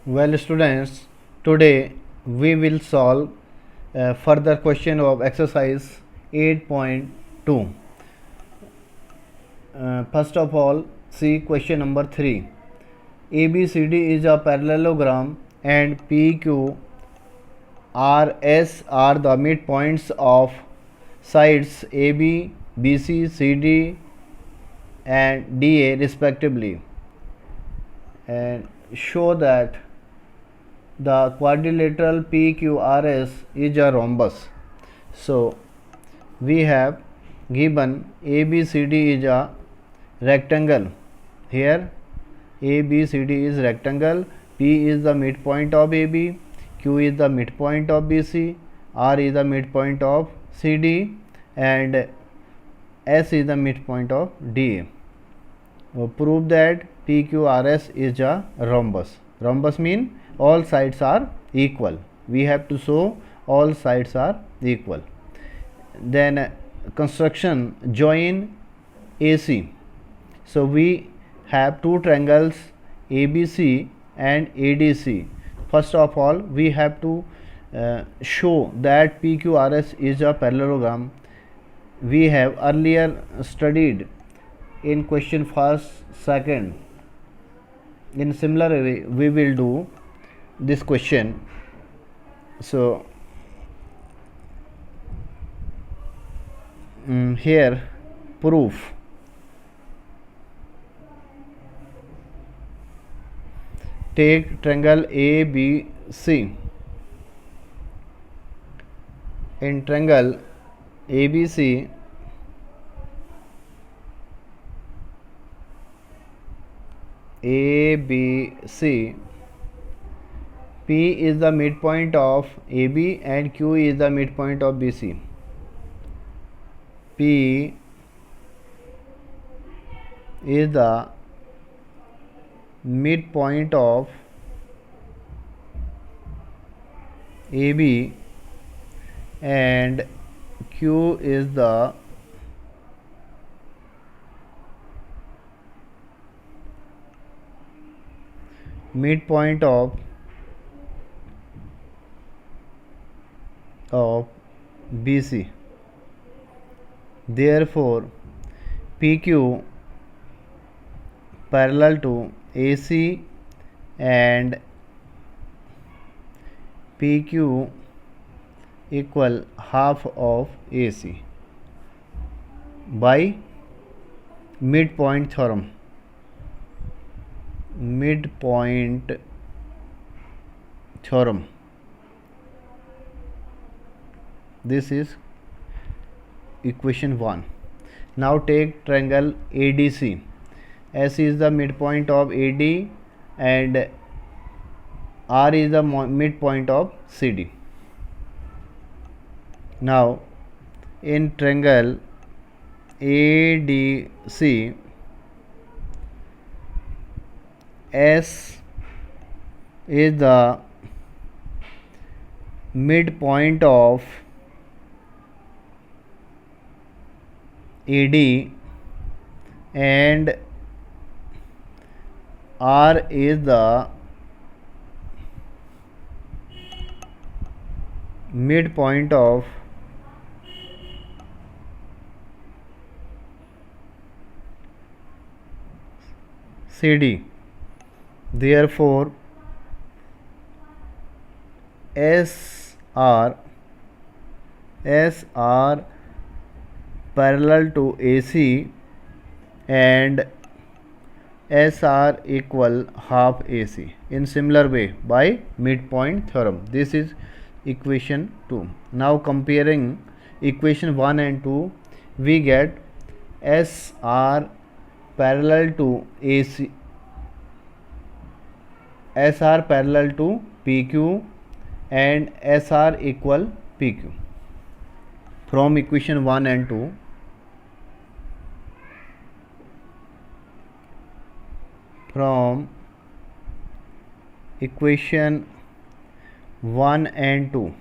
Well, students, today we will solve further question of exercise 8.2. First of all, see question number 3. ABCD is a parallelogram and PQ RS are the midpoints of sides AB, BC, CD and DA respectively, and show that the quadrilateral PQRS is a rhombus. So we have given ABCD is a rectangle. Here ABCD is rectangle, P is the midpoint of AB, Q is the midpoint of BC, R is the midpoint of CD and S is the midpoint of DA. Prove that PQRS is a rhombus. Rhombus means all sides are equal. We have to show all sides are equal. Then construction, join AC. So we have two triangles ABC and ADC. First of all, we have to show that PQRS is a parallelogram. We have earlier studied in question first, second. In similar way, we will do this question. So here proof. Take triangle ABC. In triangle ABC, P is the midpoint of AB and Q is the midpoint of BC. P is the midpoint of AB and Q is the midpoint of BC. Therefore, PQ parallel to AC and PQ equal half of AC by midpoint theorem. Midpoint theorem. This is equation 1. Now take triangle ADC. S is the midpoint of AD and R is the midpoint of CD. Now in triangle ADC, S is the midpoint of AD and R is the midpoint of CD. Therefore, SR parallel to AC and SR equal half AC in similar way by midpoint theorem. This is equation 2. Now comparing equation 1 and 2, we get SR parallel to AC, SR parallel to PQ and SR equal PQ. From equation 1 and 2, from equation 1 and 2,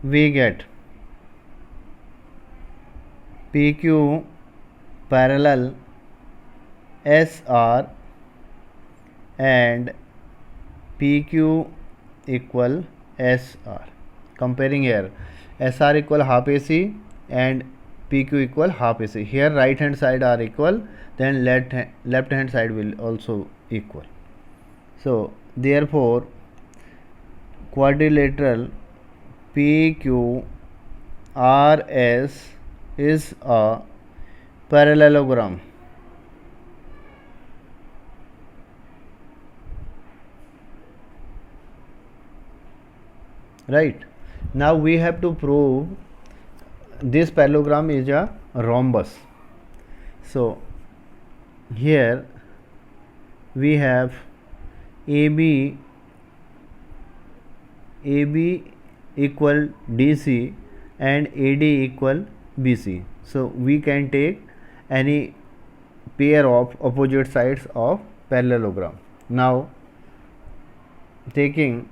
we get PQ parallel SR and PQ equal SR. Comparing here, SR equal half AC and PQ equal half AC. Here right hand side are equal, then left hand side will also equal. So therefore quadrilateral PQRS is a parallelogram. Right. Now we have to prove this parallelogram is a rhombus. So here we have AB equal DC and AD equal BC. So we can take any pair of opposite sides of parallelogram. Now taking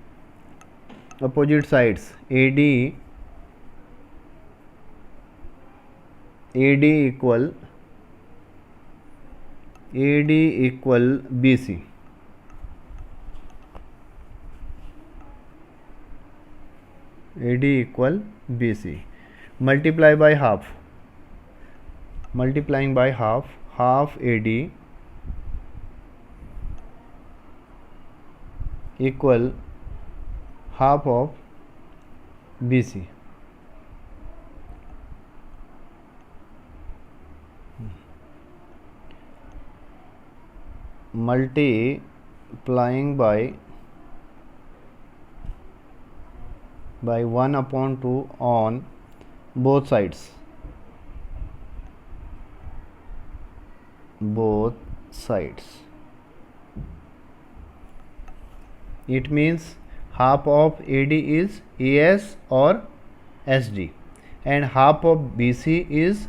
opposite sides, AD equal BC. AD equal BC. Multiply by half. Multiplying by half AD equal half of BC. Multiplying by 1/2 on both sides. It means half of AD is AS or SD and half of BC is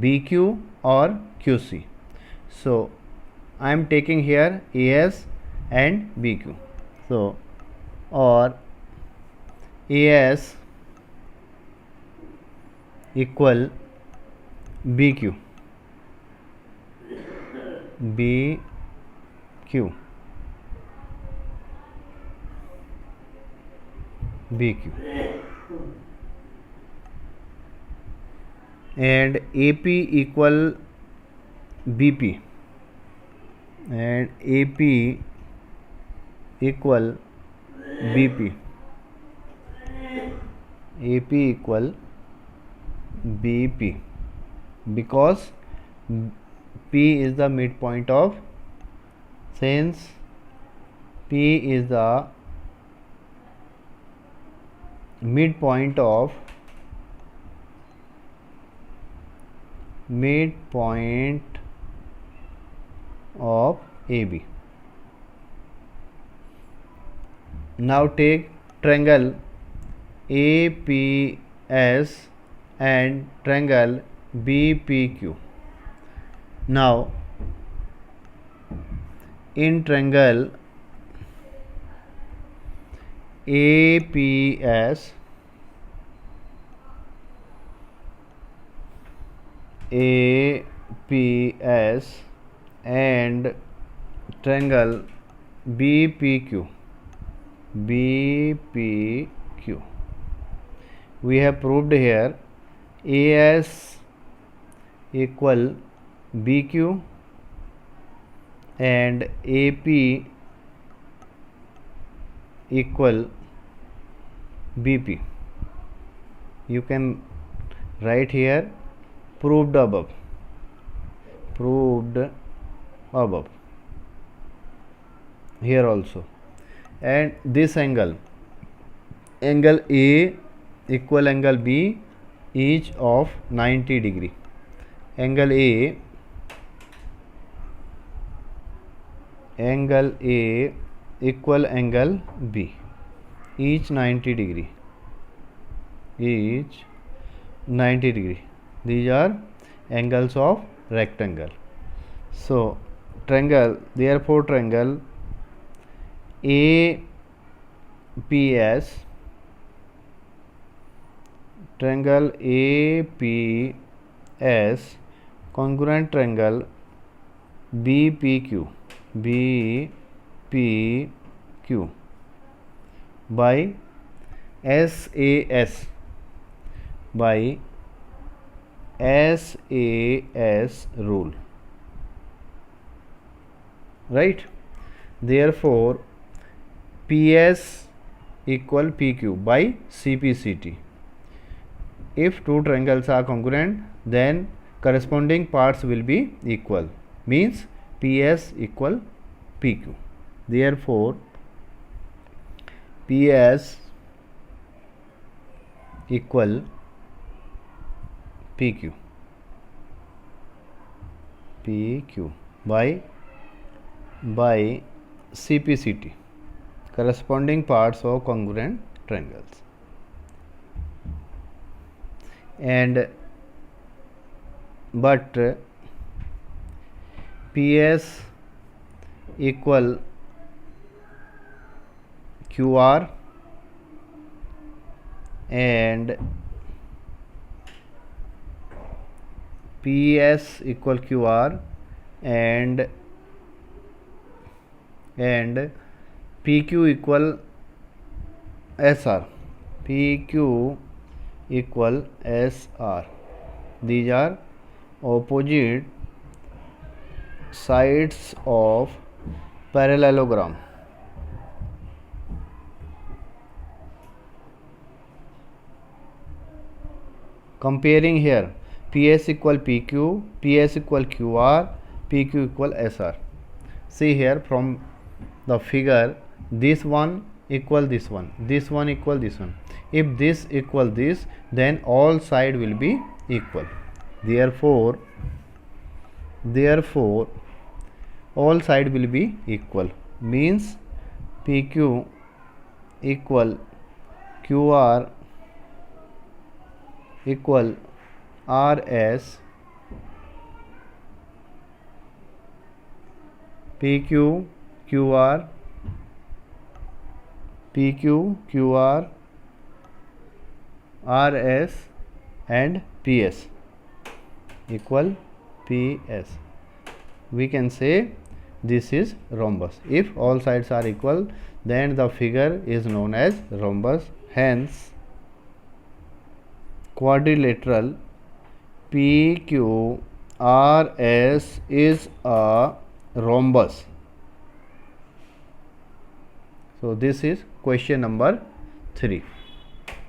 BQ or QC. So I am taking here AS and BQ. So or AS equal BQ. And AP equal BP and AP equal BP. AP equal BP because P is the midpoint of, since P is the midpoint of AB. Now take triangle APS and triangle BPQ. Now in triangle APS and triangle BPQ, we have proved here AS equal BQ and AP equal BP. You can write here proved above. Here also. And this angle A equal angle B, each of 90 degree. Angle A equal angle B, each 90 degree. These are angles of rectangle. So triangle, therefore triangle APS, congruent triangle BPQ by SAS, by SAS rule, right? Therefore PS equal PQ by CPCT. If two triangles are congruent, then corresponding parts will be equal, means PS equal PQ. Therefore PS equal PQ by CPCT, corresponding parts of congruent triangles. And but PS equal QR and PS equal QR and PQ equal SR. PQ equal SR. These are opposite sides of parallelogram. Comparing here, PS equal PQ, PS equal QR, PQ equal SR. See here from the figure, this one equal this one, this one equal this one. If this equal this, then all side will be equal. Therefore all side will be equal, means PQ equal QR equal RS, PQ QR, PQ QR, RS and PS equal PS. We can say this is rhombus. If all sides are equal, then the figure is known as rhombus. Hence quadrilateral PQRS is a rhombus. So this is question number 3.